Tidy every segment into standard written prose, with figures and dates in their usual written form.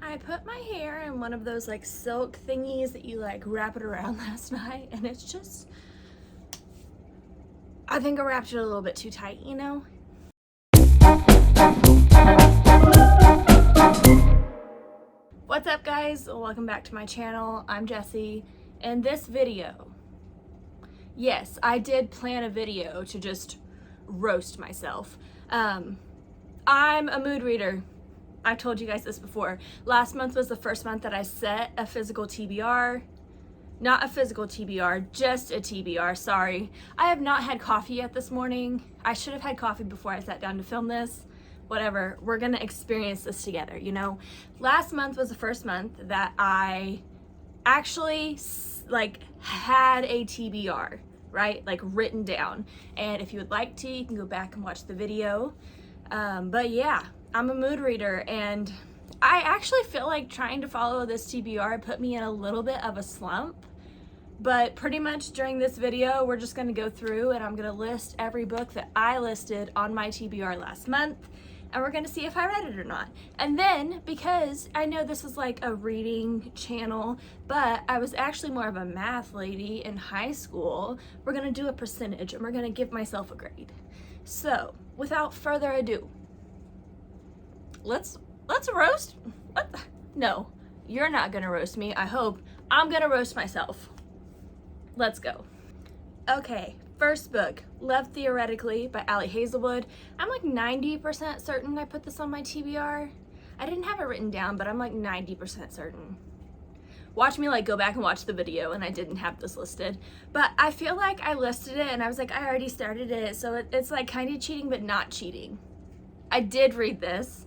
I put my hair in one of those like silk thingies that you like wrap it around last night, and it's just, I think I wrapped it a little bit too tight, you know? What's up guys? Welcome back to my channel. I'm Jessie. In this video, yes, I did plan a video to just roast myself. I'm a mood reader. I've told you guys this before. Last month was the first month that I set a physical TBR. Not a physical TBR, just a TBR, sorry. I have not had coffee yet this morning. I should have had coffee before I sat down to film this. Whatever, we're gonna experience this together, you know? Last month was the first month that I actually like had a TBR, right? Like written down. And if you would like to, you can go back and watch the video. But yeah, I'm a mood reader, and I actually feel like trying to follow this TBR put me in a little bit of a slump. But pretty much during this video, we're just gonna go through and I'm gonna list every book that I listed on my TBR last month, and we're gonna see if I read it or not. And then, because I know this is like a reading channel, but I was actually more of a math lady in high school, we're gonna do a percentage and we're gonna give myself a grade. So, without further ado, let's roast. What? No, you're not gonna roast me, I hope. I'm gonna roast myself. Let's go. Okay, first book, Love Theoretically by Ali Hazelwood. I'm like 90% certain I put this on my TBR. I didn't have it written down, but I'm like 90% certain. Watch me like go back and watch the video, and I didn't have this listed. But I feel like I listed it and I was like, I already started it, so it's like kind of cheating but not cheating. I did read this.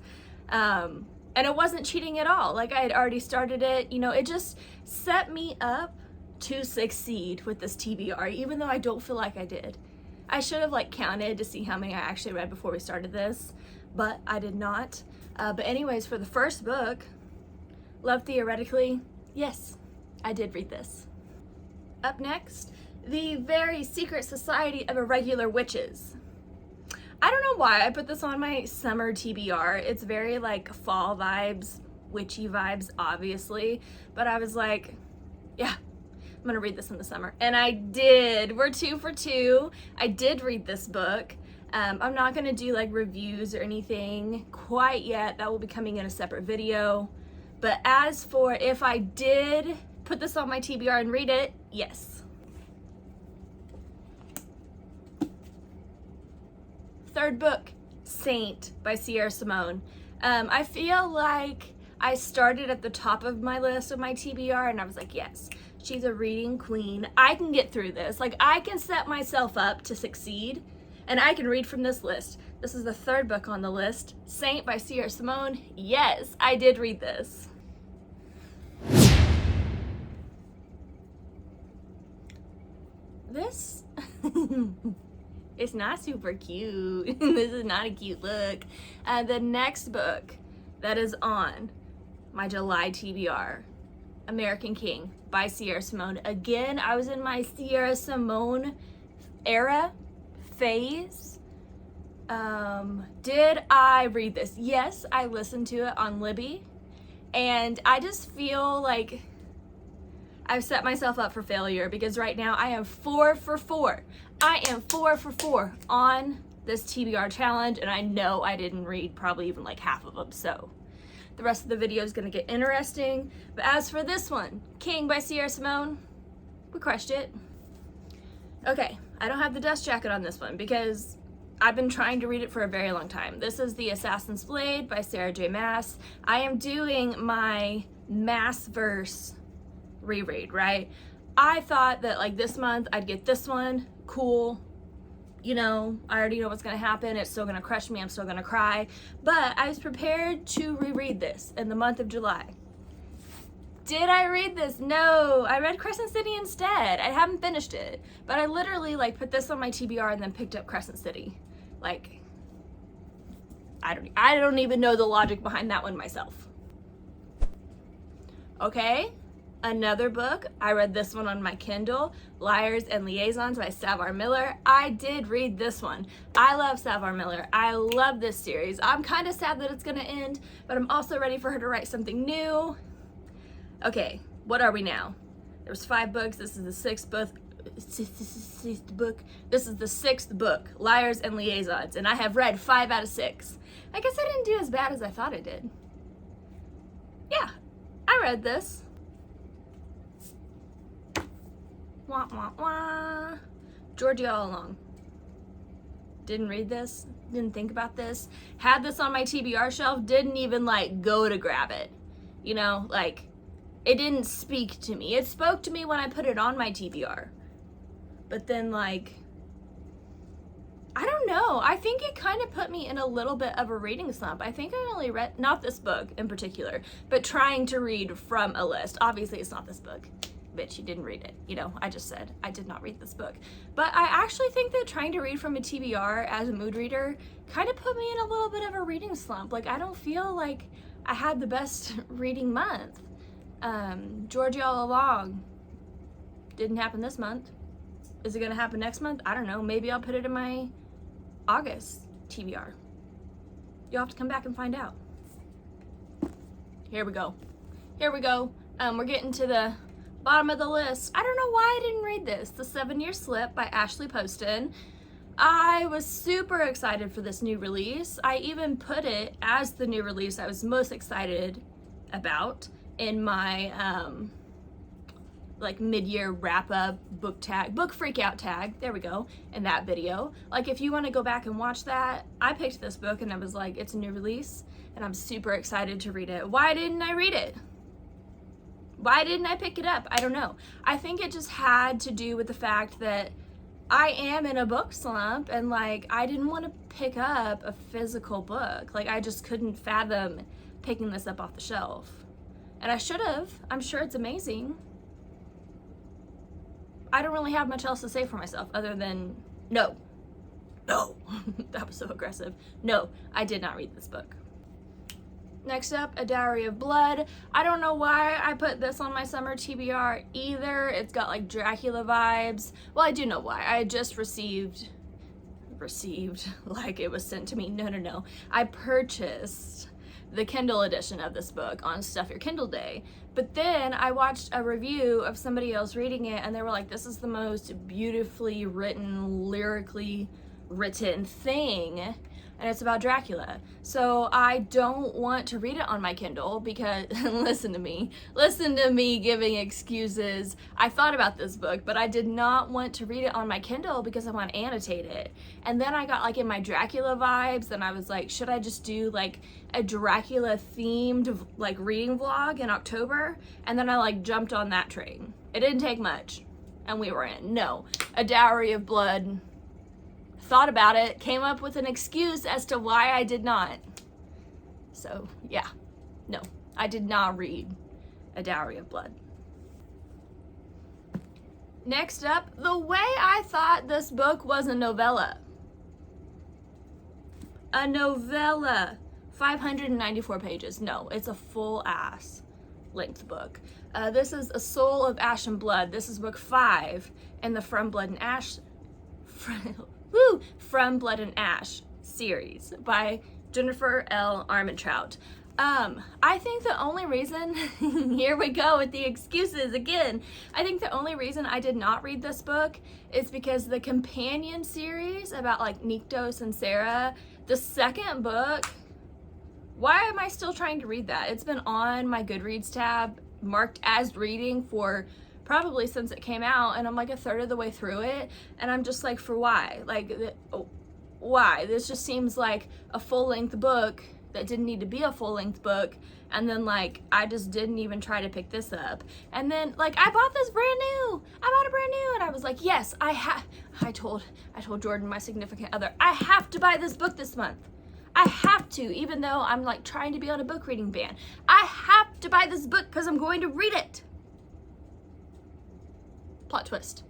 And it wasn't cheating at all. Like I had already started it, you know, it just set me up to succeed with this TBR, even though I don't feel like I did. I should have like counted to see how many I actually read before we started this, but I did not. But anyways, for the first book, Love Theoretically, yes, I did read this. Up next, The Very Secret Society of Irregular Witches. I don't know why I put this on my summer TBR. It's very like fall vibes, witchy vibes, obviously. But I was like, yeah, I'm gonna read this in the summer. And I did. We're 2 for 2. I did read this book. I'm not gonna do like reviews or anything quite yet. That will be coming in a separate video. But as for if I did put this on my TBR and read it, yes. Third book, Saint by Sierra Simone. I feel like I started at the top of my list of my TBR and I was like, yes, she's a reading queen. I can get through this. Like I can set myself up to succeed and I can read from this list. This is the third book on the list, Saint by Sierra Simone. Yes, I did read this. This it's not super cute. This is not a cute look. The next book that is on my July TBR, American King by Sierra Simone. Again, I was in my Sierra Simone era, phase. Did I read this? Yes, I listened to it on Libby. And I just feel like I've set myself up for failure because right now I am 4 for 4. I am 4 for 4 on this TBR challenge, and I know I didn't read probably even like half of them, so the rest of the video is gonna get interesting. But as for this one, King by Sierra Simone, we crushed it. Okay, I don't have the dust jacket on this one because I've been trying to read it for a very long time. This is The Assassin's Blade by Sarah J. Maas. I am doing my Maas verse reread, right? I thought that like this month I'd get this one, cool, you know, I already know what's gonna happen, it's still gonna crush me, I'm still gonna cry, but I was prepared to reread this in the month of July. Did I read this? No, I read Crescent City instead. I haven't finished it, but I literally like put this on my TBR and then picked up Crescent City. Like, I don't even know the logic behind that one myself. Okay, Another book, I read this one on my Kindle, Liars and Liaisons by Savor Miller. I did read this one. I love Savor Miller. I love this series. I'm kind of sad that it's going to end, but I'm also ready for her to write something new. Okay, what are we now? There's 5 books. This is the 6th book. This is the 6th book, Liars and Liaisons, and I have read 5 out of 6. I guess I didn't do as bad as I thought I did. Yeah, I read this. Wah, wah, wah. Georgia all along. Didn't read this, didn't think about this, had this on my TBR shelf, didn't even like go to grab it. You know, like it didn't speak to me. It spoke to me when I put it on my TBR. But then like, I don't know. I think it kind of put me in a little bit of a reading slump. I think I only read, not this book in particular, but trying to read from a list. Obviously it's not this book. Bitch, you didn't read it. You know, I just said I did not read this book. But I actually think that trying to read from a TBR as a mood reader kind of put me in a little bit of a reading slump. Like, I don't feel like I had the best reading month. Georgia all along didn't happen this month. Is it gonna happen next month? I don't know. Maybe I'll put it in my August TBR. You'll have to come back and find out. Here we go. Here we go. We're getting to the bottom of the list. I don't know why I didn't read this. The 7-Year Slip by Ashley Poston. I was super excited for this new release. I even put it as the new release I was most excited about in my like mid-year wrap-up book freak out tag. There we go. In that video. Like, if you want to go back and watch that, I picked this book and I was like, it's a new release and I'm super excited to read it. Why didn't I read it? Why didn't I pick it up? I don't know. I think it just had to do with the fact that I am in a book slump and like I didn't want to pick up a physical book. Like, I just couldn't fathom picking this up off the shelf. And I should have. I'm sure it's amazing. I don't really have much else to say for myself other than no. No. That was so aggressive. No, I did not read this book. Next up, A Diary of Blood. I don't know why I put this on my summer TBR either. It's got like Dracula vibes. Well, I do know why. I had just received like it was sent to me. No. I purchased the Kindle edition of this book on Stuff Your Kindle Day. But then I watched a review of somebody else reading it and they were like, this is the most beautifully written, lyrically written thing. And it's about Dracula. So I don't want to read it on my Kindle because, listen to me giving excuses. I thought about this book, but I did not want to read it on my Kindle because I want to annotate it. And then I got like in my Dracula vibes and I was like, should I just do like a Dracula themed like reading vlog in October? And then I like jumped on that train. It didn't take much and we were in. No, A Diary of Blood. Thought about it, came up with an excuse as to why I did not. So yeah, no, I did not read A Diary of Blood. Next up, The Way I Thought This Book Was a Novella. A novella, 594 pages. No, it's a full ass length book. This is A Soul of Ash and Blood. This is book 5 in the From Blood and Ash series by Jennifer L. Armentrout. I think the only reason, here we go with the excuses again. I think the only reason I did not read this book is because the companion series about like Nyktos and Sarah, the second book, why am I still trying to read that? It's been on my Goodreads tab, marked as reading for probably since it came out, and I'm like a third of the way through it, and I'm just like, for why? Like, why? This just seems like a full-length book that didn't need to be a full-length book, and then like I just didn't even try to pick this up. And then like I bought this brand new. I bought it brand new, and I was like, yes, I told Jordan, my significant other, I have to buy this book this month. I have to, even though I'm like trying to be on a book reading ban. I have to buy this book because I'm going to read it. Plot twist.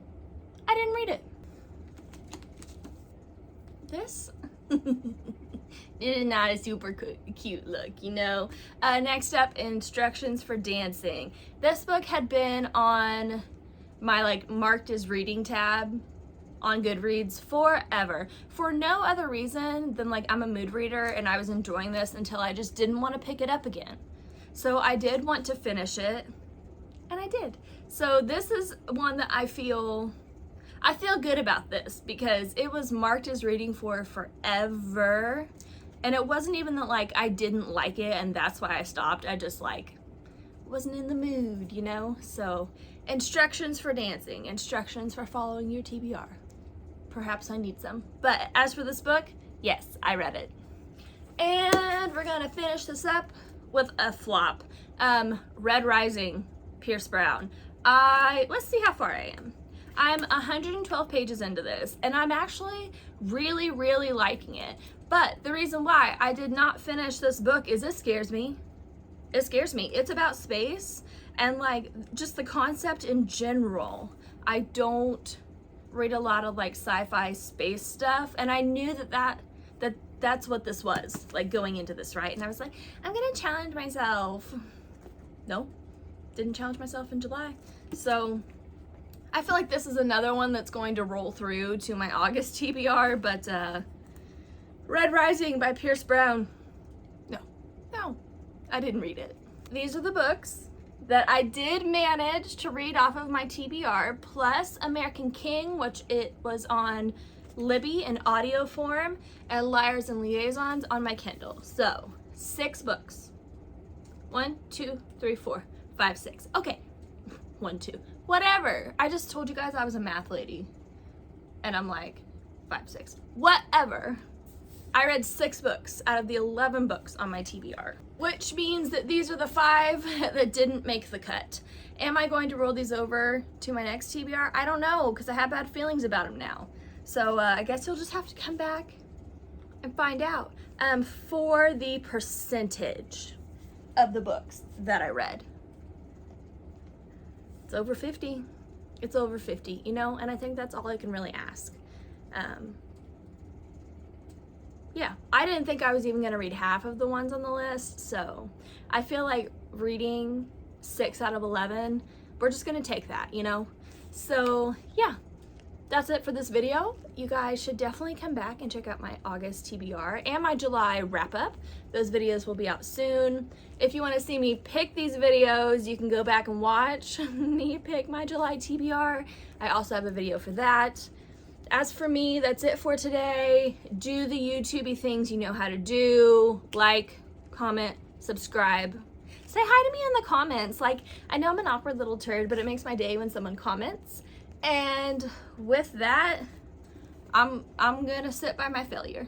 I didn't read it. This It is not a super cute look, you know. Next up, instructions for dancing. This book had been on my like marked as reading tab on Goodreads forever, for no other reason than like I'm a mood reader and I was enjoying this until I just didn't want to pick it up again. So I did want to finish it, and I did. So this is one that I feel good about this because it was marked as reading for forever. And it wasn't even that like I didn't like it and that's why I stopped. I just like wasn't in the mood, you know? So instructions for dancing, instructions for following your TBR. Perhaps I need some. But as for this book, yes, I read it. And we're gonna finish this up with a flop. Red Rising, Pierce Brown. Let's see how far I am. I'm 112 pages into this, and I'm actually really, really liking it. But the reason why I did not finish this book is it scares me. It scares me. It's about space and like just the concept in general. I don't read a lot of like sci-fi space stuff, and I knew that's what this was, like going into this, right? And I was like, I'm gonna challenge myself. No, didn't challenge myself in July. So I feel like this is another one that's going to roll through to my August TBR, but Red Rising by Pierce Brown. No, I didn't read it. These are the books that I did manage to read off of my TBR, plus American King, which it was on Libby in audio form, and Liars and Liaisons on my Kindle. So 6 books. 1, 2, 3, 4, 5, 6. Okay, 1, 2, whatever. I just told you guys I was a math lady, and I'm like 5, 6, whatever. I read 6 books out of the 11 books on my TBR, which means that these are the 5 that didn't make the cut. Am I going to roll these over to my next TBR? I don't know, because I have bad feelings about them now. So I guess you'll just have to come back and find out. For the percentage of the books that I read, it's over 50. It's over 50, you know, and I think that's all I can really ask. Yeah, I didn't think I was even gonna read half of the ones on the list, so I feel like reading 6 out of 11, we're just gonna take that, you know? So yeah, that's it for this video. You guys should definitely come back and check out my August TBR and my July wrap up. Those videos will be out soon. If you wanna see me pick these videos, you can go back and watch me pick my July TBR. I also have a video for that. As for me, that's it for today. Do the YouTubey things you know how to do. Like, comment, subscribe. Say hi to me in the comments. Like, I know I'm an awkward little turd, but it makes my day when someone comments. And with that, I'm gonna sit by my failure.